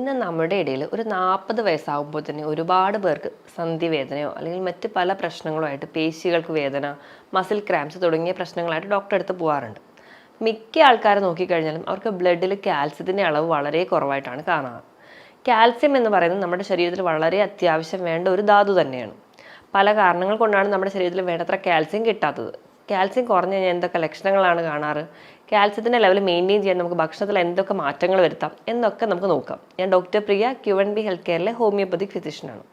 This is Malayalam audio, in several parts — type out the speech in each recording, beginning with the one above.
ഇന്ന് നമ്മുടെ ഇടയിൽ ഒരു 40 വയസ്സാകുമ്പോൾ തന്നെ ഒരുപാട് പേർക്ക് സന്ധിവേദനയോ അല്ലെങ്കിൽ മറ്റ് പല പ്രശ്നങ്ങളോ ആയിട്ട് പേശികൾക്ക് വേദന, മസിൽ ക്രാംസ് തുടങ്ങിയ പ്രശ്നങ്ങളായിട്ട് ഡോക്ടറെ അടുത്ത് പോകാറുണ്ട്. മിക്ക ആൾക്കാരെ നോക്കിക്കഴിഞ്ഞാലും അവർക്ക് ബ്ലഡിൽ കാൽസ്യത്തിൻ്റെ അളവ് വളരെ കുറവായിട്ടാണ് കാണുന്നത്. കാൽസ്യം എന്ന് പറയുന്നത് നമ്മുടെ ശരീരത്തിൽ വളരെ അത്യാവശ്യം വേണ്ട ഒരു ധാതു തന്നെയാണ്. പല കാരണങ്ങൾ കൊണ്ടാണ് നമ്മുടെ ശരീരത്തിൽ വേണ്ടത്ര കാൽസ്യം കിട്ടാത്തത്. കാൽസ്യം കുറഞ്ഞു കഴിഞ്ഞാൽ എന്തൊക്കെ ലക്ഷണങ്ങളാണ് കാണാറ്, കാൽസ്യത്തിൻ്റെ ലെവൽ മെയിൻറ്റെയിൻ ചെയ്യാൻ നമുക്ക് ഭക്ഷണത്തിൽ എന്തൊക്കെ മാറ്റങ്ങൾ വരുത്താം എന്നൊക്കെ നമുക്ക് നോക്കാം. ഞാൻ ഡോക്ടർ പ്രിയ, QNB ഹെൽത്ത് കെയറിലെ ഹോമിയോപ്പതിക് ഫിസിഷ്യനാണ്.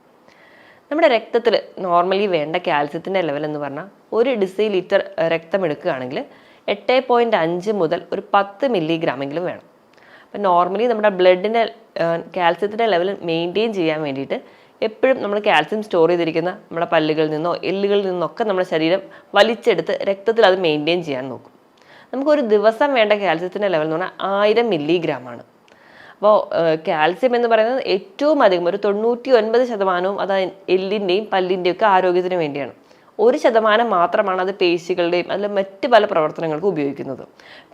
നമ്മുടെ രക്തത്തിൽ നോർമലി വേണ്ട കാൽസ്യത്തിൻ്റെ ലെവൽ എന്ന് പറഞ്ഞാൽ 1 ഡെസിലിറ്റർ രക്തം എടുക്കുകയാണെങ്കിൽ 8.5 മുതൽ ഒരു 10 മില്ലിഗ്രാമെങ്കിലും വേണം. അപ്പം നോർമലി നമ്മുടെ ബ്ലഡിൻ്റെ കാൽസ്യത്തിൻ്റെ ലെവൽ മെയിൻറ്റെയിൻ ചെയ്യാൻ വേണ്ടിയിട്ട് എപ്പോഴും നമ്മൾ കാൽസ്യം സ്റ്റോർ ചെയ്തിരിക്കുന്ന നമ്മുടെ പല്ലുകളിൽ നിന്നോ എല്ലുകളിൽ നിന്നൊക്കെ നമ്മുടെ ശരീരം വലിച്ചെടുത്ത് രക്തത്തിൽ അത് മെയിൻറ്റെയിൻ ചെയ്യാൻ നോക്കും. നമുക്കൊരു ദിവസം വേണ്ട കാൽസ്യത്തിൻ്റെ ലെവൽ എന്ന് പറഞ്ഞാൽ 1000 മില്ലിഗ്രാമാണ്. അപ്പോൾ കാൽസ്യം എന്ന് പറയുന്നത് ഏറ്റവും അധികം ഒരു 99% അത് എല്ലിൻ്റെയും പല്ലിൻ്റെയും ഒക്കെ ആരോഗ്യത്തിന് വേണ്ടിയാണ്. 1% മാത്രമാണ് അത് പേശികളുടെയും അതിൽ മറ്റ് പല പ്രവർത്തനങ്ങൾക്കും ഉപയോഗിക്കുന്നത്.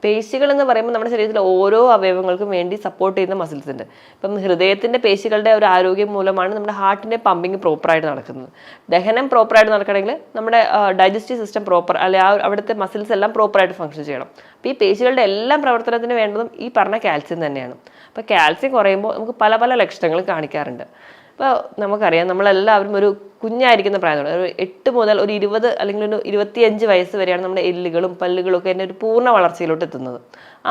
പേശികൾ എന്ന് പറയുമ്പോൾ നമ്മുടെ ശരീരത്തിലെ ഓരോ അവയവങ്ങൾക്കും വേണ്ടി സപ്പോർട്ട് ചെയ്യുന്ന മസിൽസ് ഉണ്ട്. ഇപ്പം ഹൃദയത്തിൻ്റെ പേശികളുടെ ഒരു ആരോഗ്യം മൂലമാണ് നമ്മുടെ ഹാർട്ടിൻ്റെ പമ്പിങ് പ്രോപ്പറായിട്ട് നടക്കുന്നത്. ദഹനം പ്രോപ്പറായിട്ട് നടക്കണമെങ്കിൽ നമ്മുടെ ഡൈജസ്റ്റീവ് സിസ്റ്റം പ്രോപ്പർ അല്ലെങ്കിൽ അവിടുത്തെ മസിൽസ് എല്ലാം പ്രോപ്പറായിട്ട് ഫങ്ഷൻ ചെയ്യണം. അപ്പോൾ ഈ പേശികളുടെ എല്ലാം പ്രവർത്തനത്തിന് വേണ്ടതും ഈ പറഞ്ഞ കാൽസ്യം തന്നെയാണ്. അപ്പോൾ കാൽസ്യം കുറയുമ്പോൾ നമുക്ക് പല പല ലക്ഷണങ്ങൾ കാണിക്കാറുണ്ട്. ഇപ്പോൾ നമുക്കറിയാം, നമ്മളെല്ലാവരും ഒരു കുഞ്ഞായിരിക്കുന്ന പ്രായത്തോടെ ഒരു 8 മുതൽ ഒരു 20 അല്ലെങ്കിൽ ഒരു 25 വയസ്സ് വരെയാണ് നമ്മുടെ എല്ലുകളും പല്ലുകളും ഒക്കെ തന്നെ ഒരു പൂർണ്ണ വളർച്ചയിലോട്ട് എത്തുന്നത്.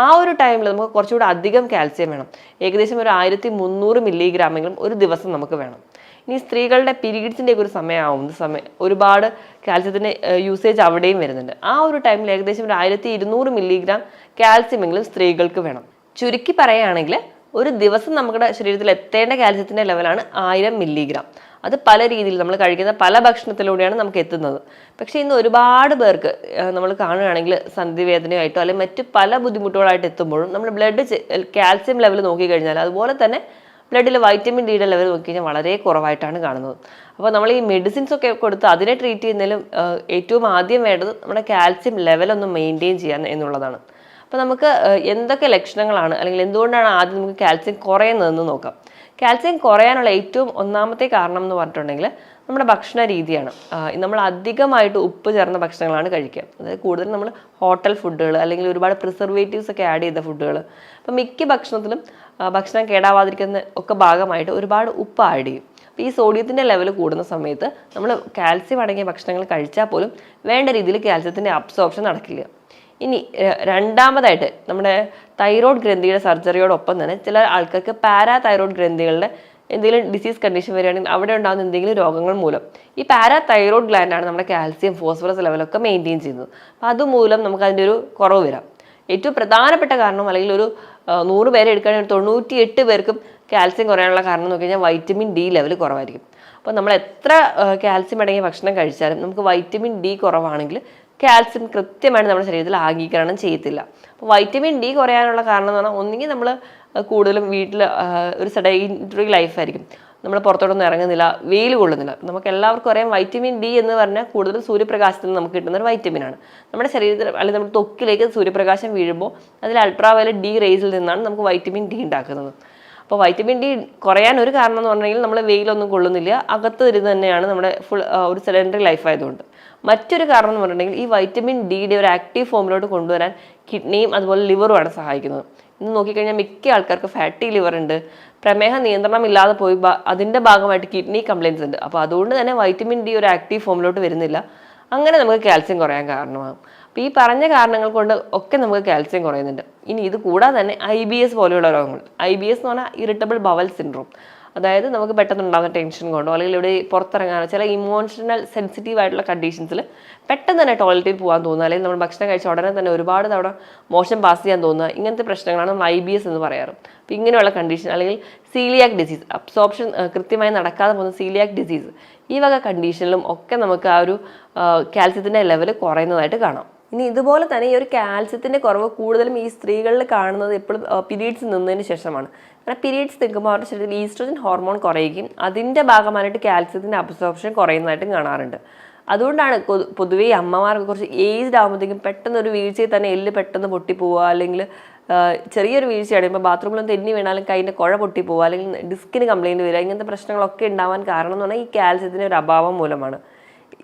ആ ഒരു ടൈമിൽ നമുക്ക് കുറച്ചുകൂടെ അധികം കാൽസ്യം വേണം. ഏകദേശം ഒരു 1300 മില്ലിഗ്രാമെങ്കിലും ഒരു ദിവസം നമുക്ക് വേണം. ഇനി സ്ത്രീകളുടെ പീരീഡ്സിൻ്റെ ഒക്കെ ഒരു സമയം ഒരുപാട് കാൽസ്യത്തിൻ്റെ യൂസേജ് അവിടെയും വരുന്നുണ്ട്. ആ ഒരു ടൈമിൽ ഏകദേശം ഒരു 1200 മില്ലിഗ്രാം കാൽസ്യമെങ്കിലും സ്ത്രീകൾക്ക് വേണം. ചുരുക്കി പറയുകയാണെങ്കിൽ ഒരു ദിവസം നമ്മുടെ ശരീരത്തിൽ എത്തേണ്ട കാൽസ്യത്തിൻ്റെ ലെവലാണ് 1000 മില്ലിഗ്രാം. അത് പല രീതിയിൽ നമ്മൾ കഴിക്കുന്ന പല ഭക്ഷണത്തിലൂടെയാണ് നമുക്ക് എത്തുന്നത്. പക്ഷേ ഇന്ന് ഒരുപാട് പേർക്ക് നമ്മൾ കാണുകയാണെങ്കിൽ സന്ധിവേദനയായിട്ടോ അല്ലെങ്കിൽ മറ്റ് പല ബുദ്ധിമുട്ടുകളായിട്ട് എത്തുമ്പോഴും നമ്മൾ ബ്ലഡ് കാൽസ്യം ലെവൽ നോക്കിക്കഴിഞ്ഞാൽ അതുപോലെ തന്നെ ബ്ലഡിൽ വൈറ്റമിൻ ഡിയുടെ ലെവൽ നോക്കിക്കഴിഞ്ഞാൽ വളരെ കുറവായിട്ടാണ് കാണുന്നത്. അപ്പോൾ നമ്മൾ ഈ മെഡിസിൻസ് ഒക്കെ കൊടുത്ത് അതിനെ ട്രീറ്റ് ചെയ്യുന്നതിലും ഏറ്റവും ആദ്യം വേണ്ടത് നമ്മുടെ കാൽസ്യം ലെവലൊന്ന് മെയിൻറ്റെയിൻ ചെയ്യാൻ എന്നുള്ളതാണ്. അപ്പോൾ നമുക്ക് എന്തൊക്കെ ലക്ഷണങ്ങളാണ് അല്ലെങ്കിൽ എന്തുകൊണ്ടാണ് ആദ്യം നമുക്ക് കാൽസ്യം കുറയുന്നതെന്ന് നോക്കാം. കാൽസ്യം കുറയാനുള്ള ഏറ്റവും ഒന്നാമത്തെ കാരണം എന്ന് പറഞ്ഞിട്ടുണ്ടെങ്കിൽ നമ്മുടെ ഭക്ഷണ രീതിയാണ്. നമ്മൾ അധികമായിട്ട് ഉപ്പ് ചേർന്ന ഭക്ഷണങ്ങളാണ് കഴിക്കുക. അതായത് കൂടുതലും നമ്മൾ ഹോട്ടൽ ഫുഡുകൾ അല്ലെങ്കിൽ ഒരുപാട് പ്രിസർവേറ്റീവ്സ് ഒക്കെ ആഡ് ചെയ്ത ഫുഡുകൾ. അപ്പോൾ മിക്ക ഭക്ഷണത്തിലും ഭക്ഷണം കേടാവാതിരിക്കുന്ന ഒക്കെ ഭാഗമായിട്ട് ഒരുപാട് ഉപ്പ് ആഡ് ചെയ്യും. അപ്പോൾ ഈ സോഡിയത്തിൻ്റെ ലെവൽ കൂടുന്ന സമയത്ത് നമ്മൾ കാൽസ്യം അടങ്ങിയ ഭക്ഷണങ്ങൾ കഴിച്ചാൽ പോലും വേണ്ട രീതിയിൽ കാൽസ്യത്തിൻ്റെ അബ്സോർപ്ഷൻ നടക്കില്ല. ഇനി രണ്ടാമതായിട്ട് നമ്മുടെ തൈറോയ്ഡ് ഗ്രന്ഥിയുടെ സർജറിയോടൊപ്പം തന്നെ ചില ആൾക്കാർക്ക് പാരാതൈറോയ്ഡ് ഗ്രന്ഥികളുടെ എന്തെങ്കിലും ഡിസീസ് കണ്ടീഷൻ വരികയാണെങ്കിൽ അവിടെ ഉണ്ടാകുന്ന എന്തെങ്കിലും രോഗങ്ങൾ മൂലം ഈ പാരാതൈറോയ്ഡ് ഗ്ലാൻഡാണ് നമ്മുടെ കാൽസ്യം ഫോസ്ഫറസ് ലെവലൊക്കെ മെയിൻറ്റെയിൻ ചെയ്യുന്നത്. അപ്പോൾ അതുമൂലം നമുക്ക് അതിൻ്റെ ഒരു കുറവ് വരാം. ഏറ്റവും പ്രധാനപ്പെട്ട കാരണം അല്ലെങ്കിൽ ഒരു 100 പേരെ എടുക്കുകയാണെങ്കിൽ 98 പേർക്കും കാൽസ്യം കുറയാനുള്ള കാരണം എന്ന് നോക്കി കഴിഞ്ഞാൽ വൈറ്റമിൻ ഡി ലെവൽ കുറവായിരിക്കും. അപ്പോൾ നമ്മൾ എത്ര കാൽസ്യം അടങ്ങിയ ഭക്ഷണം കഴിച്ചാലും നമുക്ക് വൈറ്റമിൻ ഡി കുറവാണെങ്കിൽ കാൽസ്യം കൃത്യമായിട്ട് നമ്മുടെ ശരീരത്തിൽ ആഗീകരണം ചെയ്യത്തില്ല. അപ്പോൾ വൈറ്റമിൻ ഡി കുറയാനുള്ള കാരണം എന്ന് പറഞ്ഞാൽ ഒന്നുകിൽ നമ്മൾ കൂടുതലും വീട്ടിൽ ഒരു സെഡൻറ്ററി ലൈഫായിരിക്കും, നമ്മൾ പുറത്തോട്ടൊന്നും ഇറങ്ങുന്നില്ല, വെയിൽ കൊള്ളുന്നില്ല. നമുക്ക് എല്ലാവർക്കും അറിയാം വൈറ്റമിൻ ഡി എന്ന് പറഞ്ഞാൽ കൂടുതലും സൂര്യപ്രകാശത്തിൽ നിന്ന് നമുക്ക് കിട്ടുന്ന ഒരു വൈറ്റമിനാണ്. നമ്മുടെ ശരീരത്തിൽ അല്ലെങ്കിൽ നമ്മുടെ ത്വക്കിലേക്ക് സൂര്യപ്രകാശം വീഴുമ്പോൾ അതിൽ അൾട്രാവയലറ്റ് ഡി റേസിൽ നിന്നാണ് നമുക്ക് വൈറ്റമിൻ ഡി ഉണ്ടാക്കുന്നത്. അപ്പോൾ വൈറ്റമിൻ ഡി കുറയാൻ ഒരു കാരണം എന്ന് പറഞ്ഞെങ്കിൽ നമ്മൾ വെയിലൊന്നും കൊള്ളുന്നില്ല, അകത്ത് ഇരുന്ന് തന്നെയാണ് നമ്മുടെ ഒരു സെഡൻറ്ററി ലൈഫ് ആയതുകൊണ്ട്. മറ്റൊരു കാരണം എന്ന് പറഞ്ഞിട്ടുണ്ടെങ്കിൽ ഈ വൈറ്റമിൻ ഡിയുടെ ഒരു ആക്റ്റീവ് ഫോമിലോട്ട് കൊണ്ടുവരാൻ കിഡ്നിയും അതുപോലെ ലിവറുമാണ് സഹായിക്കുന്നത്. ഇന്ന് നോക്കിക്കഴിഞ്ഞാൽ മിക്ക ആൾക്കാർക്ക് ഫാറ്റി ലിവർ ഉണ്ട്, പ്രമേഹ നിയന്ത്രണം ഇല്ലാതെ പോയി അതിൻ്റെ ഭാഗമായിട്ട് കിഡ്നി കംപ്ലയിൻസ് ഉണ്ട്. അപ്പോൾ അതുകൊണ്ട് തന്നെ വൈറ്റമിൻ ഡി ഒരു ആക്റ്റീവ് ഫോമിലോട്ട് വരുന്നില്ല. അങ്ങനെ നമുക്ക് കാൽസ്യം കുറയാൻ കാരണമാകും. അപ്പോൾ ഈ പറഞ്ഞ കാരണങ്ങൾ കൊണ്ട് ഒക്കെ നമുക്ക് കാൽസ്യം കുറയുന്നുണ്ട്. ഇനി ഇത് കൂടാതെ തന്നെ IBS പോലെയുള്ള രോഗങ്ങൾ. IBS എന്ന് പറഞ്ഞാൽ ഇറിറ്റബിൾ ബവൽ സിൻഡ്രോം. അതായത് നമുക്ക് പെട്ടെന്ന് ഉണ്ടാകുന്ന ടെൻഷൻ കൊണ്ടോ അല്ലെങ്കിൽ ഇവിടെ പുറത്തിറങ്ങാനോ ചില ഇമോഷണൽ സെൻസിറ്റീവ് ആയിട്ടുള്ള കണ്ടീഷൻസിൽ പെട്ടെന്ന് തന്നെ ടോയ്ലറ്റിൽ പോകാൻ തോന്നുക, അല്ലെങ്കിൽ നമ്മൾ ഭക്ഷണം കഴിച്ച ഉടനെ തന്നെ ഒരുപാട് തവണ മോശം പാസ് ചെയ്യാൻ തോന്നുക, ഇങ്ങനത്തെ പ്രശ്നങ്ങളാണ് നമ്മൾ IBS എന്ന് പറയാറ്. അപ്പോൾ ഇങ്ങനെയുള്ള കണ്ടീഷൻ അല്ലെങ്കിൽ സീലിയാക് ഡിസീസ്, അബ്സോർപ്ഷൻ കൃത്യമായി നടക്കാതെ പോകുന്ന സീലിയാക് ഡിസീസ്, ഈ വക കണ്ടീഷനിലും ഒക്കെ നമുക്ക് ആ ഒരു കാൽസ്യത്തിൻ്റെ ലെവൽ കുറയുന്നതായിട്ട് കാണാം. ഇനി ഇതുപോലെ തന്നെ ഈ ഒരു കാൽസ്യത്തിൻ്റെ കുറവ് കൂടുതലും ഈ സ്ത്രീകളിൽ കാണുന്നത് എപ്പോഴും പീരീഡ്സ് നിന്നതിന് ശേഷമാണ്. കാരണം പീരീഡ്സ് നിൽക്കുമ്പോൾ അവരുടെ ശരീരത്തിൽ ഈസ്ട്രോജൻ ഹോർമോൺ കുറയുകയും അതിൻ്റെ ഭാഗമായിട്ട് കാൽസ്യത്തിൻ്റെ അബ്സോർപ്ഷൻ കുറയുന്നതായിട്ടും കാണാറുണ്ട്. അതുകൊണ്ടാണ് പൊതുവേ അമ്മമാർക്ക് കുറച്ച് ഏജ്ഡ് ആകുമ്പോഴത്തേക്കും പെട്ടെന്ന് ഒരു വീഴ്ചയിൽ തന്നെ എല്ല് പെട്ടെന്ന് പൊട്ടിപ്പോവുക, അല്ലെങ്കിൽ ചെറിയൊരു വീഴ്ചയാണ്. ഇപ്പോൾ ബാത്റൂമിലൊന്നും തെന്നി വീണാലും കൈൻ്റെ കുഴ പൊട്ടി പോകുക, അല്ലെങ്കിൽ ഡിസ്കിന് കംപ്ലയിൻറ്റ് വരിക, ഇങ്ങനത്തെ പ്രശ്നങ്ങളൊക്കെ ഉണ്ടാവാൻ കാരണം എന്ന് പറഞ്ഞാൽ ഈ കാൽസ്യത്തിൻ്റെ ഒരു അഭാവം മൂലമാണ്.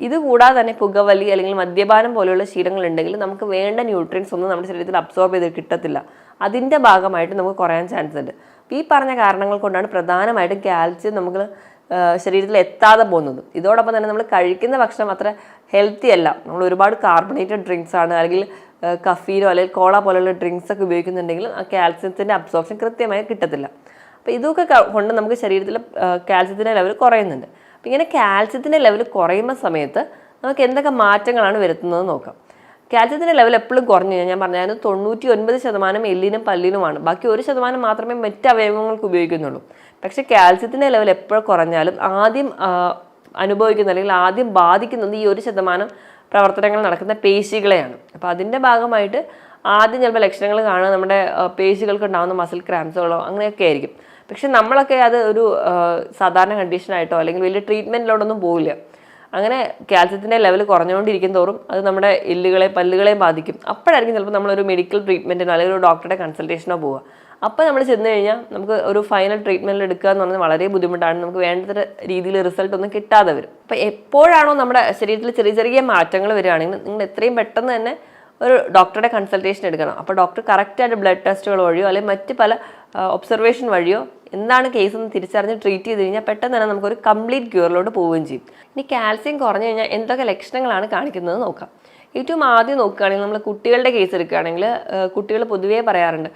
ഇതുകൂടാതെ തന്നെ പുകവലി അല്ലെങ്കിൽ മദ്യപാനം പോലെയുള്ള ശീലങ്ങൾ ഉണ്ടെങ്കിൽ നമുക്ക് വേണ്ട ന്യൂട്രിയൻസ് ഒന്നും നമ്മുടെ ശരീരത്തിൽ അബ്സോർബ് ചെയ്ത് കിട്ടത്തില്ല. അതിൻ്റെ ഭാഗമായിട്ട് നമുക്ക് കുറയാൻ ചാൻസ് ഉണ്ട്. ഈ പറഞ്ഞ കാരണങ്ങൾ കൊണ്ടാണ് പ്രധാനമായിട്ടും കാൽസ്യം നമുക്ക് ശരീരത്തിൽ എത്താതെ പോകുന്നത്. ഇതോടൊപ്പം തന്നെ നമ്മൾ കഴിക്കുന്ന ഭക്ഷണം അത്ര ഹെൽത്തി അല്ല. നമ്മൾ ഒരുപാട് കാർബണേറ്റഡ് ഡ്രിങ്ക്സ് ആണ്, അല്ലെങ്കിൽ കഫീനോ അല്ലെങ്കിൽ കോള പോലെയുള്ള ഡ്രിങ്ക്സ് ഒക്കെ ഉപയോഗിക്കുന്നുണ്ടെങ്കിൽ ആ കാൽസ്യത്തിൻ്റെ അബ്സോർപ്ഷൻ കൃത്യമായി കിട്ടത്തില്ല. അപ്പോൾ ഇതൊക്കെ കൊണ്ട് നമുക്ക് ശരീരത്തിൽ കാൽസ്യത്തിൻ്റെ ലെവൽ കുറയുന്നുണ്ട്. അപ്പോൾ ഇങ്ങനെ കാൽസ്യത്തിൻ്റെ ലെവൽ കുറയുന്ന സമയത്ത് നമുക്ക് എന്തൊക്കെ മാറ്റങ്ങളാണ് വരുത്തുന്നത് നോക്കാം. കാൽസ്യത്തിൻ്റെ ലെവൽ എപ്പോഴും കുറഞ്ഞു കഴിഞ്ഞാൽ ഞാൻ പറഞ്ഞായിരുന്നു 99% എല്ലിനും പല്ലിനുമാണ്. ബാക്കി 1% മാത്രമേ മറ്റ് അവയവങ്ങൾക്ക് ഉപയോഗിക്കുന്നുള്ളൂ. പക്ഷേ കാൽസ്യത്തിൻ്റെ ലെവൽ എപ്പോഴും കുറഞ്ഞാലും ആദ്യം അനുഭവിക്കുന്ന അല്ലെങ്കിൽ ആദ്യം ബാധിക്കുന്നത് ഈ 1% പ്രവർത്തനങ്ങൾ നടക്കുന്ന പേശികളെയാണ്. അപ്പോൾ അതിൻ്റെ ഭാഗമായിട്ട് ആദ്യം ചിലപ്പോൾ ലക്ഷണങ്ങൾ കാണുക നമ്മുടെ പേശികൾക്ക് ഉണ്ടാകുന്ന മസിൽ ക്രാംസുകളോ അങ്ങനെയൊക്കെ ആയിരിക്കും. പക്ഷെ നമ്മളൊക്കെ അത് ഒരു സാധാരണ കണ്ടീഷനായിട്ടോ അല്ലെങ്കിൽ വലിയ ട്രീറ്റ്മെൻറ്റിലോട്ടൊന്നും പോവില്ല. അങ്ങനെ കാൽസ്യത്തിൻ്റെ ലെവൽ കുറഞ്ഞുകൊണ്ടിരിക്കും തോറും അത് നമ്മുടെ എല്ലുകളെ പല്ലുകളെയും ബാധിക്കും. അപ്പോഴായിരിക്കും ചിലപ്പോൾ നമ്മളൊരു മെഡിക്കൽ ട്രീറ്റ്മെൻറ്റിനോ അല്ലെങ്കിൽ ഒരു ഡോക്ടറുടെ കൺസൾട്ടേഷനോ പോവുക. അപ്പോൾ നമ്മൾ ചെന്ന് കഴിഞ്ഞാൽ നമുക്ക് ഒരു ഫൈനൽ ട്രീറ്റ്മെൻറ്റിൽ എടുക്കുക എന്ന് പറഞ്ഞാൽ വളരെ ബുദ്ധിമുട്ടാണ്. നമുക്ക് വേണ്ട രീതിയിൽ റിസൾട്ട് ഒന്നും കിട്ടാതെ വരും. അപ്പോൾ എപ്പോഴാണോ നമ്മുടെ ശരീരത്തിൽ ചെറിയ ചെറിയ മാറ്റങ്ങൾ വരികയാണെങ്കിൽ നിങ്ങൾ എത്രയും പെട്ടെന്ന് തന്നെ ഒരു ഡോക്ടറുടെ കൺസൾട്ടേഷൻ എടുക്കണം. അപ്പോൾ ഡോക്ടർ കറക്റ്റായിട്ട് ബ്ലഡ് ടെസ്റ്റുകൾ വഴിയോ അല്ലെങ്കിൽ മറ്റ് പല ഒബ്സർവേഷൻ വഴിയോ എന്താണ് കേസ് എന്ന് തിരിച്ചറിഞ്ഞ് ട്രീറ്റ് ചെയ്ത് കഴിഞ്ഞാൽ പെട്ടെന്ന് തന്നെ നമുക്കൊരു കംപ്ലീറ്റ് ക്യൂറിലോട്ട് പോവുകയും ചെയ്യും. ഇനി കാൽസ്യം കുറഞ്ഞു കഴിഞ്ഞാൽ എന്തൊക്കെ ലക്ഷണങ്ങളാണ് കാണിക്കുന്നത് നോക്കാം. ഏറ്റവും ആദ്യം നോക്കുകയാണെങ്കിൽ നമ്മൾ കുട്ടികളുടെ കേസ് എടുക്കുകയാണെങ്കിൽ കുട്ടികൾ പൊതുവേ പറയാറുണ്ട്,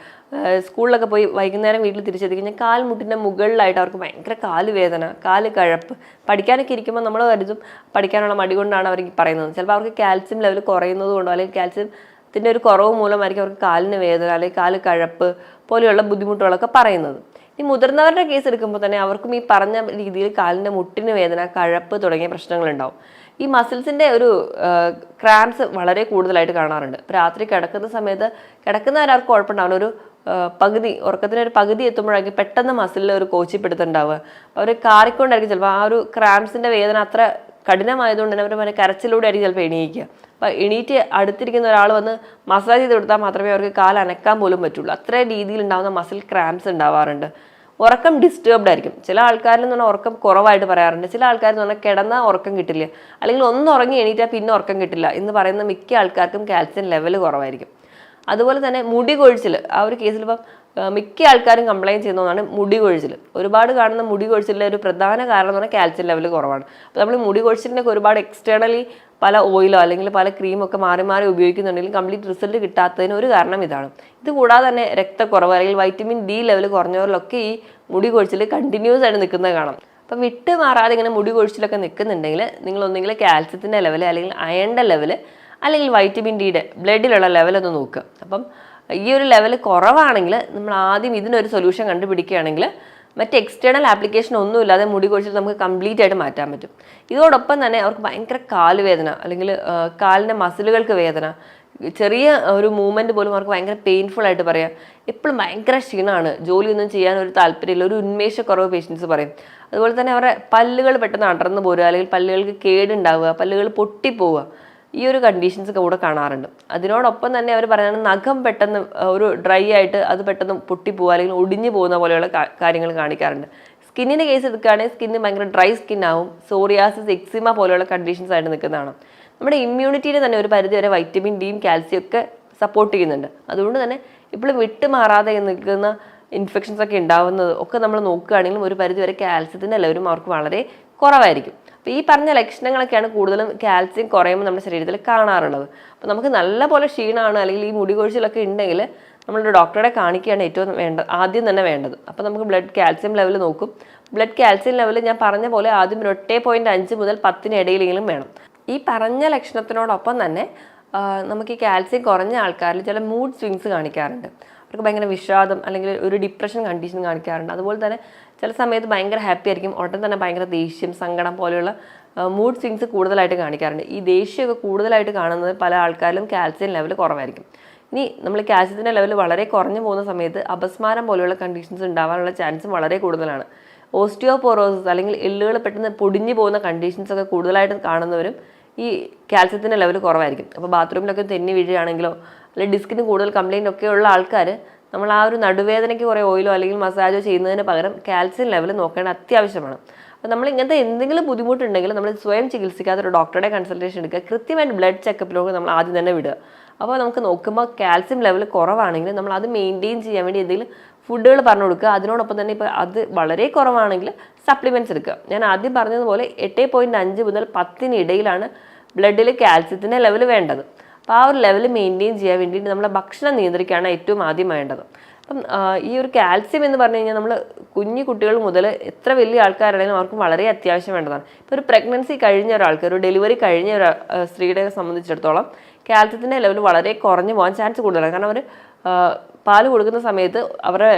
സ്കൂളിലൊക്കെ പോയി വൈകുന്നേരം വീട്ടിൽ തിരിച്ചെത്തി കഴിഞ്ഞാൽ കാൽമുട്ടിൻ്റെ മുകളിലായിട്ട് അവർക്ക് ഭയങ്കര കാല് വേദന, കാല് കഴപ്പ്. പഠിക്കാനൊക്കെ ഇരിക്കുമ്പോൾ നമ്മൾ കരുതും പഠിക്കാനുള്ള മടി കൊണ്ടാണ് അവർ പറയുന്നത്. ചിലപ്പോൾ അവർക്ക് കാൽസ്യം ലെവൽ കുറയുന്നത് കൊണ്ടോ അല്ലെങ്കിൽ കാൽസ്യത്തിൻ്റെ ഒരു കുറവ് മൂലമായിരിക്കും അവർക്ക് കാലിന് വേദന അല്ലെങ്കിൽ കാല് കഴപ്പ് പോലെയുള്ള ബുദ്ധിമുട്ടുകളൊക്കെ പറയുന്നത്. ഈ മുതിർന്നവരുടെ കേസ് എടുക്കുമ്പോൾ തന്നെ അവർക്കും ഈ പറഞ്ഞ രീതിയിൽ കാലിൻ്റെ മുട്ടിന് വേദന, കഴപ്പ് തുടങ്ങിയ പ്രശ്നങ്ങളുണ്ടാവും. ഈ മസിൽസിൻ്റെ ഒരു ക്രാംസ് വളരെ കൂടുതലായിട്ട് കാണാറുണ്ട്. ഇപ്പോൾ രാത്രി കിടക്കുന്ന സമയത്ത് കിടക്കുന്നവരവർക്ക് കുഴപ്പമുണ്ടാവില്ല, ഒരു പകുതി ഉറക്കത്തിനൊരു പകുതി എത്തുമ്പോഴായിരിക്കും പെട്ടെന്ന് മസിലിൽ ഒരു കോച്ചിപ്പിടുത്തുണ്ടാവുക. അവർ കാറിക്കൊണ്ടായിരിക്കും ചിലപ്പോൾ ആ ഒരു ക്രാംസിൻ്റെ വേദന അത്ര കഠിനമായതുകൊണ്ട് തന്നെ അവർ കരച്ചിലൂടെ ആയിരിക്കും ചിലപ്പോൾ എണീക്കുക. അപ്പോൾ എണീറ്റ് അടുത്തിരിക്കുന്ന ഒരാൾ വന്ന് മസാജ് ചെയ്ത് കൊടുത്താൽ മാത്രമേ അവർക്ക് കാൽ അനക്കാൻ പോലും പറ്റുള്ളൂ. അത്ര രീതിയിൽ ഉണ്ടാകുന്ന മസിൽ ക്രാംസ് ഉണ്ടാവാറുണ്ട്. ഉറക്കം ഡിസ്റ്റർബ്ഡ് ആയിരിക്കും. ചില ആൾക്കാരിൽ നിന്ന് പറഞ്ഞാൽ ഉറക്കം കുറവായിട്ട് പറയാറുണ്ട്. ചില ആൾക്കാർ എന്ന് പറഞ്ഞാൽ കിടന്നാൽ ഉറക്കം കിട്ടില്ല, അല്ലെങ്കിൽ ഒന്ന് ഉറങ്ങി എണീറ്റാൽ പിന്നെ ഉറക്കം കിട്ടില്ല എന്ന് പറയുന്ന മിക്ക ആൾക്കാർക്കും കാൽസ്യം ലെവൽ കുറവായിരിക്കും. അതുപോലെ തന്നെ മുടി കൊഴിച്ചിൽ, ആ ഒരു കേസിൽ ഇപ്പം മിക്ക ആൾക്കാരും കംപ്ലയിൻറ്റ് ചെയ്യുന്ന ഒന്നാണ് മുടി കൊഴിച്ചിൽ. ഒരുപാട് കാണുന്ന മുടി കൊഴിച്ചിലിൻ്റെ ഒരു പ്രധാന കാരണം എന്ന് പറഞ്ഞാൽ കാൽസ്യം ലെവൽ കുറവാണ്. അപ്പോൾ നമ്മൾ മുടി കൊഴിച്ചിലിനൊക്കെ ഒരുപാട് എക്സ്റ്റേണലി പല ഓയിലോ അല്ലെങ്കിൽ പല ക്രീമോ ഒക്കെ മാറി മാറി ഉപയോഗിക്കുന്നുണ്ടെങ്കിൽ കംപ്ലീറ്റ് റിസൾട്ട് കിട്ടാത്തതിന് ഒരു കാരണം ഇതാണ്. ഇത് കൂടാതെ തന്നെ രക്തക്കുറവ് അല്ലെങ്കിൽ വൈറ്റമിൻ ഡി ലെവൽ കുറഞ്ഞവരിലൊക്കെ ഈ മുടി കൊഴിച്ചിൽ കണ്ടിന്യൂസ് ആയിട്ട് നിൽക്കുന്നത് കാണാം. അപ്പം വിട്ട് മാറാതെ ഇങ്ങനെ മുടി കൊഴിച്ചിലൊക്കെ നിൽക്കുന്നുണ്ടെങ്കിൽ നിങ്ങൾ ഒന്നെങ്കിൽ കാൽസ്യത്തിൻ്റെ ലെവൽ അല്ലെങ്കിൽ അയണിൻ്റെ ലെവൽ അല്ലെങ്കിൽ വൈറ്റമിൻ ഡിയുടെ ബ്ലഡിലുള്ള ലെവലൊന്ന് നോക്കുക. അപ്പം ഈ ഒരു ലെവൽ കുറവാണെങ്കിൽ നമ്മൾ ആദ്യം ഇതിനൊരു സൊല്യൂഷൻ കണ്ടുപിടിക്കുകയാണെങ്കിൽ മറ്റ് എക്സ്റ്റേണൽ ആപ്ലിക്കേഷൻ ഒന്നുമില്ലാതെ മുടി കൊഴിച്ചിൽ നമുക്ക് കംപ്ലീറ്റ് ആയിട്ട് മാറ്റാൻ പറ്റും. ഇതോടൊപ്പം തന്നെ അവർക്ക് ഭയങ്കര കാലുവേദന അല്ലെങ്കിൽ കാലിൻ്റെ മസിലുകൾക്ക് വേദന, ചെറിയ ഒരു മൂവ്മെൻറ്റ് പോലും അവർക്ക് ഭയങ്കര പെയിൻഫുൾ ആയിട്ട് പറയാം. എപ്പോഴും ഭയങ്കര ക്ഷീണമാണ്, ജോലിയൊന്നും ചെയ്യാൻ ഒരു താല്പര്യമില്ല, ഒരു ഉന്മേഷക്കുറവ് പേഷ്യൻസ് പറയും. അതുപോലെ തന്നെ അവരുടെ പല്ലുകൾ പെട്ടെന്ന് അടർന്നു പോരുക അല്ലെങ്കിൽ പല്ലുകൾക്ക് കേടുണ്ടാവുക, പല്ലുകൾ പൊട്ടിപ്പോവുക, ഈ ഒരു കണ്ടീഷൻസ് ഒക്കെ കൂടെ കാണാറുണ്ട്. അതിനോടൊപ്പം തന്നെ അവർ പറയുന്നത് നഖം പെട്ടെന്ന് ഒരു ഡ്രൈ ആയിട്ട് അത് പെട്ടെന്ന് പൊട്ടിപ്പോവുക അല്ലെങ്കിൽ ഒടിഞ്ഞു പോകുന്ന പോലെയുള്ള കാര്യങ്ങൾ കാണിക്കാറുണ്ട്. സ്കിന്നിൻ്റെ കേസ് എടുക്കുകയാണെങ്കിൽ സ്കിന്ന് ഭയങ്കര ഡ്രൈ സ്കിൻ ആവും, സോറിയാസിസ്, എക്സിമ പോലെയുള്ള കണ്ടീഷൻസ് ആയിട്ട് നിൽക്കുന്നതാണ്. നമ്മുടെ ഇമ്മ്യൂണിറ്റിയിൽ തന്നെ ഒരു പരിധി വരെ വൈറ്റമിൻ ഡിയും കാൽസ്യം ഒക്കെ സപ്പോർട്ട് ചെയ്യുന്നുണ്ട്. അതുകൊണ്ട് തന്നെ ഇപ്പോഴും വിട്ട് മാറാതെ നിൽക്കുന്ന ഇൻഫെക്ഷൻസ് ഒക്കെ ഉണ്ടാവുന്നത് ഒക്കെ നമ്മൾ നോക്കുകയാണെങ്കിലും ഒരു പരിധി വരെ കാൽസ്യത്തിൻ്റെ ലെവലും അവർക്ക് വളരെ കുറവായിരിക്കും. അപ്പോൾ ഈ പറഞ്ഞ ലക്ഷണങ്ങളൊക്കെയാണ് കൂടുതലും കാൽസ്യം കുറയുമ്പോൾ നമ്മുടെ ശരീരത്തിൽ കാണാറുള്ളത്. അപ്പോൾ നമുക്ക് നല്ല പോലെ ക്ഷീണമാണ് അല്ലെങ്കിൽ ഈ മുടി കൊഴിച്ചിലൊക്കെ ഉണ്ടെങ്കിൽ നമ്മളൊരു ഡോക്ടറെ കാണിക്കുകയാണ് ഏറ്റവും ആദ്യം തന്നെ വേണ്ടത്. അപ്പോൾ നമുക്ക് ബ്ലഡ് കാൽസ്യം ലെവൽ നോക്കും. ബ്ലഡ് കാൽസ്യം ലെവൽ ഞാൻ പറഞ്ഞ പോലെ ആദ്യം 8.5 മുതൽ 10 ഇടയിലെങ്കിലും വേണം. ഈ പറഞ്ഞ ലക്ഷണത്തിനോടൊപ്പം തന്നെ നമുക്ക് ഈ കാൽസ്യം കുറഞ്ഞ ആൾക്കാരിൽ ചില മൂഡ് സ്വിങ്സ് കാണിക്കാറുണ്ട്. അവർക്ക് ഭയങ്കര വിഷാദം അല്ലെങ്കിൽ ഒരു ഡിപ്രഷൻ കണ്ടീഷൻ കാണിക്കാറുണ്ട്. അതുപോലെ തന്നെ ചില സമയത്ത് ഭയങ്കര ഹാപ്പി ആയിരിക്കും, ഉടൻ തന്നെ ഭയങ്കര ദേഷ്യം, സങ്കടം പോലെയുള്ള മൂഡ് സ്വിങ്സ് കൂടുതലായിട്ട് കാണിക്കാറുണ്ട്. ഈ ദേഷ്യമൊക്കെ കൂടുതലായിട്ട് കാണുന്നത് പല ആൾക്കാരിലും കാൽസ്യം ലെവൽ കുറവായിരിക്കും. ഇനി നമ്മൾ കാൽസ്യത്തിൻ്റെ ലെവൽ വളരെ കുറഞ്ഞു പോകുന്ന സമയത്ത് അപസ്മാരം പോലെയുള്ള കണ്ടീഷൻസ് ഉണ്ടാവാനുള്ള ചാൻസും വളരെ കൂടുതലാണ്. ഓസ്റ്റിയോപോറോസിസ് അല്ലെങ്കിൽ എല്ലുകൾ പെട്ടെന്ന് പൊടിഞ്ഞു പോകുന്ന കണ്ടീഷൻസ് ഒക്കെ കൂടുതലായിട്ട് കാണുന്നവരും ഈ കാൽസ്യത്തിൻ്റെ ലെവൽ കുറവായിരിക്കും. അപ്പോൾ ബാത്റൂമിലൊക്കെ തെന്നി വീഴുകയാണെങ്കിലോ അല്ലെങ്കിൽ ഡിസ്കിന് കൂടുതൽ കംപ്ലയിൻ്റ് ഒക്കെ ഉള്ള ആൾക്കാർ നമ്മൾ ആ ഒരു നടുവേദനയ്ക്ക് കുറേ ഓയിലോ അല്ലെങ്കിൽ മസാജോ ചെയ്യുന്നതിന് പകരം കാൽസ്യം ലെവൽ നോക്കേണ്ട അത്യാവശ്യമാണ്. അപ്പോൾ നമ്മൾ ഇങ്ങനത്തെ എന്തെങ്കിലും ബുദ്ധിമുട്ടുണ്ടെങ്കിൽ നമ്മൾ സ്വയം ചികിത്സിക്കാത്ത ഒരു ഡോക്ടറുടെ കൺസൾട്ടേഷൻ എടുക്കുക. കൃത്യമായിട്ട് ബ്ലഡ് ചെക്കപ്പിലൊക്കെ നമ്മൾ ആദ്യം തന്നെ വിടുക. അപ്പോൾ നമുക്ക് നോക്കുമ്പോൾ കാൽസ്യം ലെവൽ കുറവാണെങ്കിൽ നമ്മൾ അത് മെയിൻറ്റെയിൻ ചെയ്യാൻ വേണ്ടി എന്തെങ്കിലും ഫുഡുകൾ പറഞ്ഞു കൊടുക്കുക. അതിനോടൊപ്പം തന്നെ ഇപ്പോൾ അത് വളരെ കുറവാണെങ്കിൽ സപ്ലിമെൻറ്റ്സ് എടുക്കുക. ഞാൻ ആദ്യം പറഞ്ഞതുപോലെ 8.5 മുതൽ 10 ഇടയിലാണ് ബ്ലഡിൽ കാൽസ്യത്തിൻ്റെ ലെവൽ വേണ്ടത്. അപ്പോൾ ആ ഒരു ലെവൽ മെയിൻറ്റെയിൻ ചെയ്യാൻ വേണ്ടിയിട്ട് നമ്മൾ ഭക്ഷണം നിയന്ത്രിക്കുകയാണ് ഏറ്റവും ആദ്യം വേണ്ടത്. അപ്പം ഈ ഒരു കാൽസ്യം എന്ന് പറഞ്ഞു കഴിഞ്ഞാൽ നമ്മൾ കുഞ്ഞു കുട്ടികൾ മുതൽ എത്ര വലിയ ആൾക്കാരാണെങ്കിലും അവർക്ക് വളരെ അത്യാവശ്യം വേണ്ടതാണ്. ഇപ്പോൾ ഒരു പ്രഗ്നൻസി കഴിഞ്ഞ ഒരാൾക്ക്, ഒരു ഡെലിവറി കഴിഞ്ഞ ഒരു സ്ത്രീയെ സംബന്ധിച്ചിടത്തോളം കാൽസ്യത്തിൻ്റെ ലെവൽ വളരെ കുറഞ്ഞു പോകാൻ ചാൻസ് കൂടുതലാണ്. കാരണം അവർ പാല് കൊടുക്കുന്ന സമയത്ത് അവരുടെ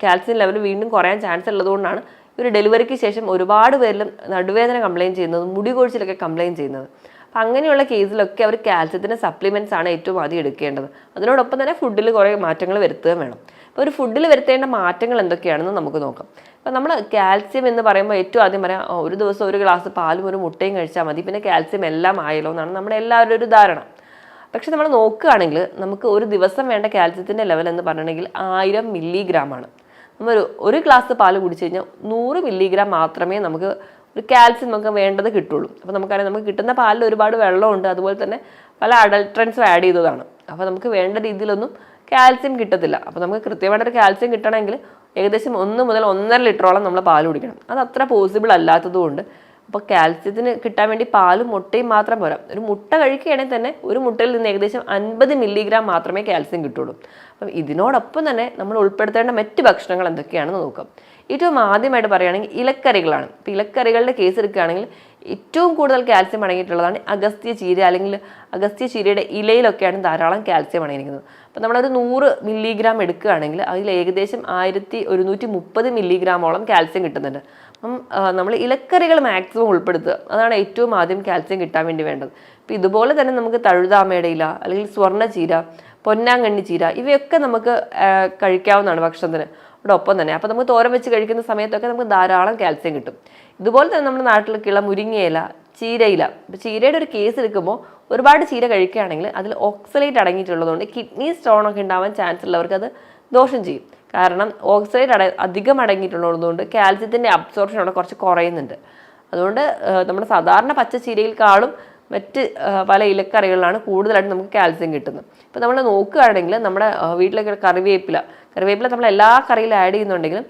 കാൽസ്യം ലെവൽ വീണ്ടും കുറയാൻ ചാൻസ് ഉള്ളതുകൊണ്ടാണ് ഒരു ഡെലിവറിക്ക് ശേഷം ഒരുപാട് പേരിലും നടുവേദന കംപ്ലയിൻറ്റ് ചെയ്യുന്നത്, മുടി കൊഴിച്ചിലൊക്കെ കംപ്ലയിൻറ്റ് ചെയ്യുന്നത്. അപ്പം അങ്ങനെയുള്ള കേസിലൊക്കെ അവർ കാൽസ്യത്തിൻ്റെ സപ്ലിമെൻറ്റ്സ് ആണ് ഏറ്റവും ആദ്യം എടുക്കേണ്ടത്. അതിനോടൊപ്പം തന്നെ ഫുഡിൽ കുറേ മാറ്റങ്ങൾ വരുത്തുകയും വേണം. അപ്പോൾ ഒരു ഫുഡിൽ വരുത്തേണ്ട മാറ്റങ്ങൾ എന്തൊക്കെയാണെന്ന് നമുക്ക് നോക്കാം. അപ്പോൾ നമ്മൾ കാൽസ്യം എന്ന് പറയുമ്പോൾ ഏറ്റവും ആദ്യം പറയാം, ഒരു ദിവസം ഒരു ഗ്ലാസ് പാലും ഒരു മുട്ടയും കഴിച്ചാൽ മതി, പിന്നെ കാൽസ്യം എല്ലാം ആയല്ലോ എന്നാണ് നമ്മുടെ എല്ലാവരുടെ ഒരു ധാരണ. പക്ഷെ നമ്മൾ നോക്കുകയാണെങ്കിൽ നമുക്ക് ഒരു ദിവസം വേണ്ട കാൽസ്യത്തിൻ്റെ ലെവൽ എന്ന് പറഞ്ഞിട്ടുണ്ടെങ്കിൽ 1000 മില്ലിഗ്രാമാണ്. നമ്മൾ ഒരു ഗ്ലാസ് പാൽ കുടിച്ചു കഴിഞ്ഞാൽ 100 മില്ലിഗ്രാം മാത്രമേ നമുക്ക് ഒരു കാൽസ്യം നമുക്ക് വേണ്ടത് കിട്ടുള്ളൂ. അപ്പോൾ നമുക്കറിയാം, നമുക്ക് കിട്ടുന്ന പാലിൽ ഒരുപാട് വെള്ളമുണ്ട്, അതുപോലെ തന്നെ പല അഡൾട്രൻസും ആഡ് ചെയ്തതാണ്. അപ്പോൾ നമുക്ക് വേണ്ട രീതിയിലൊന്നും കാൽസ്യം കിട്ടത്തില്ല. അപ്പോൾ നമുക്ക് കൃത്യമായിട്ടൊരു കാൽസ്യം കിട്ടണമെങ്കിൽ ഏകദേശം 1 മുതൽ 1.5 ലിറ്ററോളം നമ്മൾ പാൽ കുടിക്കണം. അത് അത്ര പോസിബിൾ അല്ലാത്തതുകൊണ്ട് അപ്പോൾ കാൽസ്യത്തിന് കിട്ടാൻ വേണ്ടി പാലും മുട്ടയും മാത്രം പോരാ. ഒരു മുട്ട കഴിക്കുകയാണെങ്കിൽ തന്നെ ഒരു മുട്ടയിൽ നിന്ന് ഏകദേശം 50 മില്ലിഗ്രാം മാത്രമേ കാൽസ്യം കിട്ടുള്ളൂ. അപ്പം ഇതിനോടൊപ്പം തന്നെ നമ്മൾ ഉൾപ്പെടുത്തേണ്ട മറ്റ് ഭക്ഷണങ്ങൾ എന്തൊക്കെയാണെന്ന് നോക്കാം. ഏറ്റവും ആദ്യമായിട്ട് പറയുകയാണെങ്കിൽ ഇലക്കറികളാണ്. ഇപ്പോൾ ഇലക്കറികളുടെ കേസ് എടുക്കുകയാണെങ്കിൽ ഏറ്റവും കൂടുതൽ കാൽസ്യം അടങ്ങിയിട്ടുള്ളതാണ് അഗസ്ത്യ ചീര, അല്ലെങ്കിൽ അഗസ്ത്യ ചീരയുടെ ഇലയിലൊക്കെയാണ് ധാരാളം കാൽസ്യം അടങ്ങിയിരിക്കുന്നത്. അപ്പോൾ നമ്മളൊരു 100 മില്ലിഗ്രാം എടുക്കുകയാണെങ്കിൽ അതിൽ ഏകദേശം 1130 മില്ലിഗ്രാമോളം കാൽസ്യം കിട്ടുന്നുണ്ട്. അപ്പം നമ്മൾ ഇലക്കറികൾ മാക്സിമം ഉൾപ്പെടുത്തുക, അതാണ് ഏറ്റവും ആദ്യം കാൽസ്യം കിട്ടാൻ വേണ്ടി വേണ്ടത്. അപ്പോൾ ഇതുപോലെ തന്നെ നമുക്ക് തഴുതാമയുടെ ഇല, അല്ലെങ്കിൽ സ്വർണ്ണചീര, പൊന്നാങ്കണ്ണി ചീര, ഇവയൊക്കെ നമുക്ക് കഴിക്കാവുന്നതാണ് ഭക്ഷണത്തിന് ഒപ്പം തന്നെ. അപ്പോൾ നമുക്ക് തോരൻ വെച്ച് കഴിക്കുന്ന സമയത്തൊക്കെ നമുക്ക് ധാരാളം കാൽസ്യം കിട്ടും. ഇതുപോലെ തന്നെ നമ്മുടെ നാട്ടിലേക്കുള്ള മുരിങ്ങയില, ചീരയില. ഇപ്പോൾ ചീരയുടെ ഒരു കേസ് എടുക്കുമ്പോൾ ഒരുപാട് ചീര കഴിക്കുകയാണെങ്കിൽ അതിൽ ഓക്സലേറ്റ് അടങ്ങിയിട്ടുള്ളതുകൊണ്ട് കിഡ്നി സ്റ്റോണൊക്കെ ഉണ്ടാവാൻ ചാൻസ് ഉള്ളവർക്ക് അത് ദോഷം ചെയ്യും. കാരണം ഓക്സലേറ്റ് അധികം അടങ്ങിയിട്ടുള്ളതുകൊണ്ട് കാൽസ്യത്തിൻ്റെ അബ്സോർപ്ഷൻ അവിടെ കുറച്ച് കുറയുന്നുണ്ട്. അതുകൊണ്ട് നമ്മുടെ സാധാരണ പച്ചച്ചീരയിൽക്കാളും മറ്റ് പല ഇലക്കറികളിലാണ് കൂടുതലായിട്ട് നമുക്ക് കാൽസ്യം കിട്ടുന്നത്. ഇപ്പോൾ നമ്മൾ നോക്കുകയാണെങ്കിൽ നമ്മുടെ വീട്ടിലൊക്കെ കറിവേപ്പില നമ്മൾ എല്ലാ കറിയിലും ആഡ് ചെയ്യുന്നുണ്ടെങ്കിലും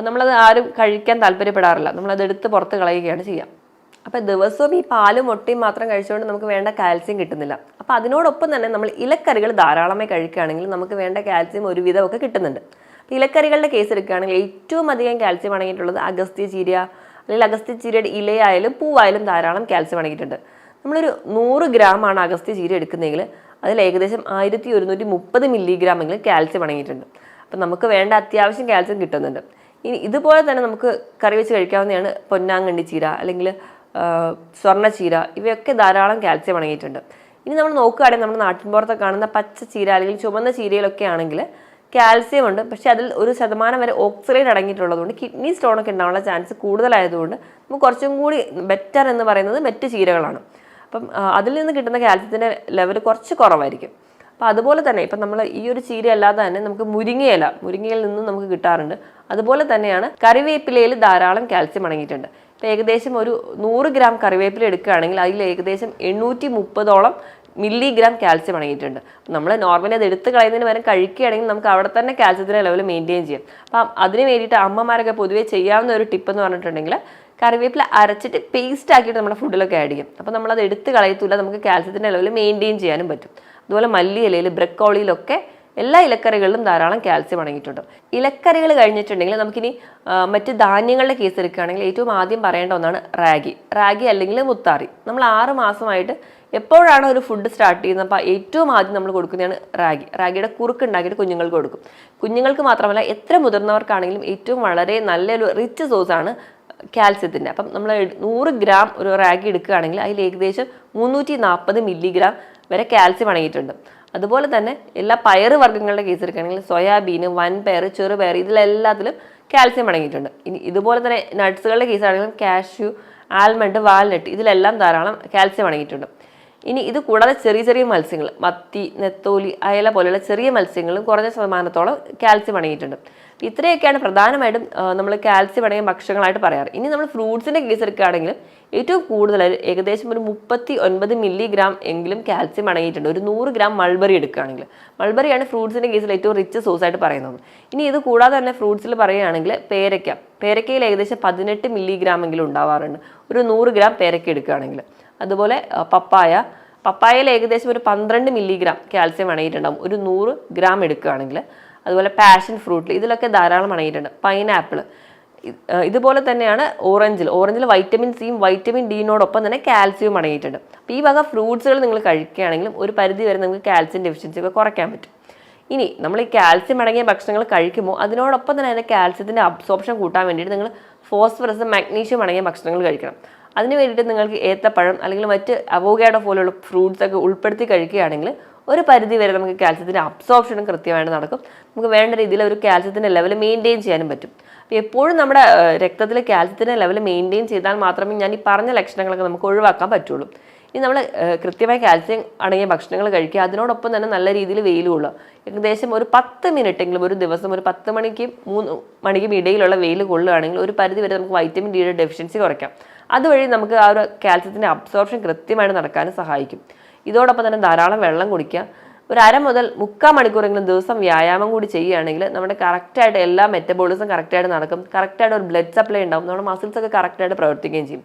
നമ്മളത് ആരും കഴിക്കാൻ താല്പര്യപ്പെടാറില്ല. നമ്മളത് എടുത്ത് പുറത്ത് കളയുകയാണ് ചെയ്യുക. അപ്പോൾ ദിവസവും ഈ പാലും മുട്ടയും മാത്രം കഴിച്ചുകൊണ്ട് നമുക്ക് വേണ്ട കാൽസ്യം കിട്ടുന്നില്ല. അപ്പോൾ അതിനോടൊപ്പം തന്നെ നമ്മൾ ഇലക്കറികൾ ധാരാളമായി കഴിക്കുകയാണെങ്കിൽ നമുക്ക് വേണ്ട കാൽസ്യം ഒരുവിധമൊക്കെ കിട്ടുന്നുണ്ട്. അപ്പോൾ ഇലക്കറികളുടെ കേസ് എടുക്കുകയാണെങ്കിൽ ഏറ്റവും അധികം കാൽസ്യം അടങ്ങിയിട്ടുള്ളത് അഗസ്ത്യ ചീര, അല്ലെങ്കിൽ അഗസ്ത്യ ചീരയുടെ ഇലയായാലും പൂവായാലും ധാരാളം കാൽസ്യം അടങ്ങിയിട്ടുണ്ട്. നമ്മളൊരു 100 ഗ്രാമാണ് അഗസ്ത്യ ചീര എടുക്കുന്നതെങ്കിൽ അതിൽ ഏകദേശം 1130 മില്ലിഗ്രാം എങ്കിലും കാൽസ്യം അടങ്ങിയിട്ടുണ്ട്. അപ്പം നമുക്ക് വേണ്ട അത്യാവശ്യം കാൽസ്യം കിട്ടുന്നുണ്ട്. ഇനി ഇതുപോലെ തന്നെ നമുക്ക് കറി വെച്ച് കഴിക്കാവുന്നതാണ് പൊന്നാങ്കണ്ണി ചീര, അല്ലെങ്കിൽ സ്വർണ്ണചീര, ഇവയൊക്കെ ധാരാളം കാൽസ്യം അടങ്ങിയിട്ടുണ്ട്. ഇനി നമ്മൾ നോക്കുകയാണെങ്കിൽ നമ്മുടെ നാട്ടിൻപുറത്ത് കാണുന്ന പച്ച ചീര അല്ലെങ്കിൽ ചുവന്ന ചീരയിലൊക്കെ ആണെങ്കിൽ കാൽസ്യം ഉണ്ട്, പക്ഷേ അതിൽ 1% വരെ ഓക്സലേറ്റ് അടങ്ങിയിട്ടുള്ളതുകൊണ്ട് കിഡ്നി സ്റ്റോണൊക്കെ ഉണ്ടാവാനുള്ള ചാൻസ് കൂടുതലായതുകൊണ്ട് നമുക്ക് കുറച്ചും കൂടി ബെറ്റർ എന്ന് പറയുന്നത് മറ്റ് ചീരകളാണ്. അപ്പം അതിൽ നിന്ന് കിട്ടുന്ന കാൽസ്യത്തിൻ്റെ ലെവൽ കുറച്ച് കുറവായിരിക്കും. അപ്പോൾ അതുപോലെ തന്നെ ഇപ്പം നമ്മൾ ഈ ഒരു ചീര അല്ലാതെ തന്നെ നമുക്ക് മുരിങ്ങയിൽ നിന്നും നമുക്ക് കിട്ടാറുണ്ട്. അതുപോലെ തന്നെയാണ് കറിവേപ്പിലയിൽ ധാരാളം കാൽസ്യം അടങ്ങിയിട്ടുണ്ട്. ഇപ്പോൾ ഏകദേശം ഒരു 100 ഗ്രാം കറിവേപ്പില എടുക്കുകയാണെങ്കിൽ അതിൽ ഏകദേശം 830ഓളം മില്ലിഗ്രാം കാൽസ്യം അടങ്ങിയിട്ടുണ്ട്. നമ്മൾ നോർമലി അത് എടുത്ത് കളയുന്നതിന് പകരം കഴിക്കുകയാണെങ്കിൽ നമുക്ക് അവിടെ തന്നെ കാൽസ്യത്തിൻ്റെ ലെവൽ മെയിൻറ്റെയിൻ ചെയ്യാം. അപ്പം അതിന് വേണ്ടിയിട്ട് അമ്മമാരൊക്കെ പൊതുവേ ചെയ്യാവുന്ന ഒരു ടിപ്പ് എന്ന് പറഞ്ഞിട്ടുണ്ടെങ്കിൽ കറിവേപ്പില അരച്ചിട്ട് പേസ്റ്റ് ആക്കിയിട്ട് നമ്മുടെ ഫുഡിലൊക്കെ ആഡ് ചെയ്യും. അപ്പോൾ നമ്മളത് എടുത്ത് കളയത്തില്ല, നമുക്ക് കാൽസ്യത്തിൻ്റെ ലെവൽ മെയിൻറ്റെയിൻ ചെയ്യാനും പറ്റും. അതുപോലെ മല്ലിയിലയിൽ, ബ്രക്കോളിയിലൊക്കെ എല്ലാ ഇലക്കറികളിലും ധാരാളം കാൽസ്യം അടങ്ങിയിട്ടുണ്ട്. ഇലക്കറികൾ കഴിഞ്ഞിട്ടുണ്ടെങ്കിൽ നമുക്കിനി മറ്റ് ധാന്യങ്ങളുടെ കേസ് എടുക്കുകയാണെങ്കിൽ ഏറ്റവും ആദ്യം പറയേണ്ട ഒന്നാണ് റാഗി അല്ലെങ്കിൽ മുത്താറി. നമ്മൾ 6 മാസമായിട്ട് എപ്പോഴാണ് ഒരു ഫുഡ് സ്റ്റാർട്ട് ചെയ്യുന്നത് അപ്പോൾ ഏറ്റവും ആദ്യം നമ്മൾ കൊടുക്കുന്നതാണ് റാഗിയുടെ കുറുക്ക് ഉണ്ടാക്കിയിട്ട് കുഞ്ഞുങ്ങൾക്ക് കൊടുക്കും. കുഞ്ഞുങ്ങൾക്ക് മാത്രമല്ല എത്ര മുതിർന്നവർക്കാണെങ്കിലും ഏറ്റവും വളരെ നല്ലൊരു റിച്ച് സോഴ്സാണ് കാൽസ്യത്തിൻ്റെ. അപ്പം നമ്മൾ 100 ഗ്രാം ഒരു റാഗി എടുക്കുകയാണെങ്കിൽ അതിൽ ഏകദേശം 340 മില്ലിഗ്രാം വരെ കാൽസ്യം അടങ്ങിയിട്ടുണ്ട്. അതുപോലെ തന്നെ എല്ലാ പയറ് വർഗ്ഗങ്ങളുടെ കേസ് എടുക്കുകയാണെങ്കിൽ സോയാബീൻ, വൻപയർ, ചെറുപയർ, ഇതിലെല്ലാത്തിലും കാൽസ്യം അടങ്ങിയിട്ടുണ്ട്. ഇനി ഇതുപോലെ തന്നെ നട്ട്സുകളുടെ കേസാണെങ്കിലും കാഷ്യൂ, ആൽമണ്ട്, വാൽനട്ട്, ഇതിലെല്ലാം ധാരാളം കാൽസ്യം അടങ്ങിയിട്ടുണ്ട്. ഇനി ഇത് കൂടാതെ ചെറിയ ചെറിയ മത്സ്യങ്ങൾ, മത്തി, നെത്തോലി, അയല പോലെയുള്ള ചെറിയ മത്സ്യങ്ങളും കുറഞ്ഞ ശതമാനത്തോളം കാൽസ്യം അടങ്ങിയിട്ടുണ്ട്. ഇത്രയൊക്കെയാണ് പ്രധാനമായിട്ടും നമ്മൾ കാൽസ്യം അടങ്ങിയ ഭക്ഷണങ്ങളായിട്ട് പറയാറ്. ഇനി നമ്മൾ ഫ്രൂട്ട്സിൻ്റെ കേസ് എടുക്കുകയാണെങ്കിൽ ഏറ്റവും കൂടുതൽ ഏകദേശം ഒരു 39 മില്ലിഗ്രാം എങ്കിലും കാൽസ്യം അടങ്ങിയിട്ടുണ്ട് ഒരു 100 ഗ്രാം മൾബറി എടുക്കുകയാണെങ്കിൽ. മൾബറിയാണ് ഫ്രൂട്ട്സിൻ്റെ കേസിൽ ഏറ്റവും റിച്ച് സോഴ്സ് ആയിട്ട് പറയുന്നത്. ഇനി ഇത് കൂടാതെ തന്നെ ഫ്രൂട്ട്സിൽ പറയുകയാണെങ്കിൽ പേരക്കയിൽ ഏകദേശം 18 മില്ലിഗ്രാം എങ്കിലും ഉണ്ടാവാറുണ്ട് ഒരു 100 ഗ്രാം പേരക്ക എടുക്കുകയാണെങ്കിൽ. അതുപോലെ പപ്പായയിൽ ഏകദേശം ഒരു 12 മില്ലിഗ്രാം കാൽസ്യം അടങ്ങിയിട്ടുണ്ടാകും ഒരു 100 ഗ്രാം എടുക്കുകയാണെങ്കിൽ. അതുപോലെ പാഷൻ ഫ്രൂട്ടിൽ ഇതിലൊക്കെ ധാരാളം അടങ്ങിയിട്ടുണ്ട്. പൈനാപ്പിൾ ഇതുപോലെ തന്നെയാണ് ഓറഞ്ചിൽ വൈറ്റമിൻ സിയും വൈറ്റമിൻ ഡിയോടൊപ്പം തന്നെ കാൽസ്യവും അടങ്ങിയിട്ടുണ്ട്. അപ്പോൾ ഈ വക ഫ്രൂട്ട്സുകൾ നിങ്ങൾ കഴിക്കുകയാണെങ്കിലും ഒരു പരിധി വരെ നമുക്ക് കാൽസ്യം ഡെഫിഷ്യൻസി ഒക്കെ കുറയ്ക്കാൻ പറ്റും. ഇനി നമ്മൾ ഈ കാൽസ്യം അടങ്ങിയ ഭക്ഷണങ്ങൾ കഴിക്കുമ്പോൾ അതിനോടൊപ്പം തന്നെ അതിൻ്റെ കാൽസ്യത്തിൻ്റെ അബ്സോർപ്ഷൻ കൂട്ടാൻ വേണ്ടിയിട്ട് നിങ്ങൾ ഫോസ്ഫറസ്, മാഗ്നീഷ്യം അടങ്ങിയ ഭക്ഷണങ്ങൾ കഴിക്കണം. അതിന് വേണ്ടിയിട്ട് നിങ്ങൾക്ക് ഏത്തപ്പഴം അല്ലെങ്കിൽ മറ്റ് അവോക്കാഡോ പോലുള്ള ഫ്രൂട്ട്സ് ഒക്കെ ഉൾപ്പെടുത്തി കഴിക്കുകയാണെങ്കിൽ ഒരു പരിധി വരെ നമുക്ക് കാൽസ്യത്തിൻ്റെ അബ്സോർപ്ഷനും കൃത്യമായിട്ട് നടക്കും. നമുക്ക് വേണ്ട രീതിയിൽ ഒരു കാൽസ്യത്തിൻ്റെ ലെവൽ മെയിൻറ്റെയിൻ ചെയ്യാനും പറ്റും. അപ്പോൾ എപ്പോഴും നമ്മുടെ രക്തത്തിലെ കാൽസ്യത്തിൻ്റെ ലെവൽ മെയിൻറ്റെയിൻ ചെയ്താൽ മാത്രമേ ഞാൻ ഈ പറഞ്ഞ ലക്ഷണങ്ങളൊക്കെ നമുക്ക് ഒഴിവാക്കാൻ പറ്റുള്ളൂ. ഇനി നമ്മൾ കൃത്യമായി കാൽസ്യം അടങ്ങിയ ഭക്ഷണങ്ങൾ കഴിക്കുക, അതിനോടൊപ്പം തന്നെ നല്ല രീതിയിൽ വെയിൽ കൊള്ളുക. ഏകദേശം ഒരു 10 മിനിറ്റെങ്കിലും ഒരു ദിവസം ഒരു 10 മണിക്കും 3 മണിക്കും ഇടയിലുള്ള വെയിൽ കൊള്ളുകയാണെങ്കിൽ ഒരു പരിധി വരെ നമുക്ക് വൈറ്റമിൻ ഡിയുടെ ഡെഫിഷ്യൻസി കുറയ്ക്കാം. അതുവഴി നമുക്ക് ആ ഒരു കാൽസ്യത്തിൻ്റെ അബ്സോർപ്ഷൻ കൃത്യമായിട്ട് നടക്കാനും സഹായിക്കും. ഇതോടൊപ്പം തന്നെ ധാരാളം വെള്ളം കുടിക്കുക. ഒരു 1/2 മുതൽ 3/4 മണിക്കൂറെങ്കിലും ദിവസം വ്യായാമം കൂടി ചെയ്യുകയാണെങ്കിൽ നമ്മുടെ കറക്റ്റായിട്ട് എല്ലാ മെറ്റബോളിസം കറക്റ്റായിട്ട് നടക്കും. കറക്റ്റായിട്ട് ഒരു ബ്ലഡ് സപ്ലൈ ഉണ്ടാവും. നമ്മുടെ മസിൽസൊക്കെ കറക്റ്റായിട്ട് പ്രവർത്തിക്കുകയും ചെയ്യും.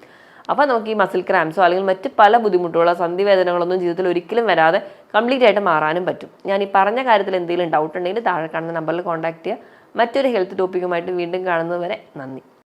അപ്പോൾ നമുക്ക് ഈ മസിൽ ക്രാംസോ അല്ലെങ്കിൽ മറ്റ് പല ബുദ്ധിമുട്ടുകളോ സന്ധിവേദനകളൊന്നും ജീവിതത്തിൽ ഒരിക്കലും വരാതെ കംപ്ലീറ്റ് ആയിട്ട് മാറാനും പറ്റും. ഞാൻ ഈ പറഞ്ഞ കാര്യത്തിൽ എന്തെങ്കിലും ഡൗട്ട് ഉണ്ടെങ്കിൽ താഴെ കാണുന്ന നമ്പറിൽ കോൺടാക്ട് ചെയ്യുക. മറ്റൊരു ഹെൽത്ത് ടോപ്പിക്കുമായിട്ട് വീണ്ടും കാണുന്നത് വരെ നന്ദി.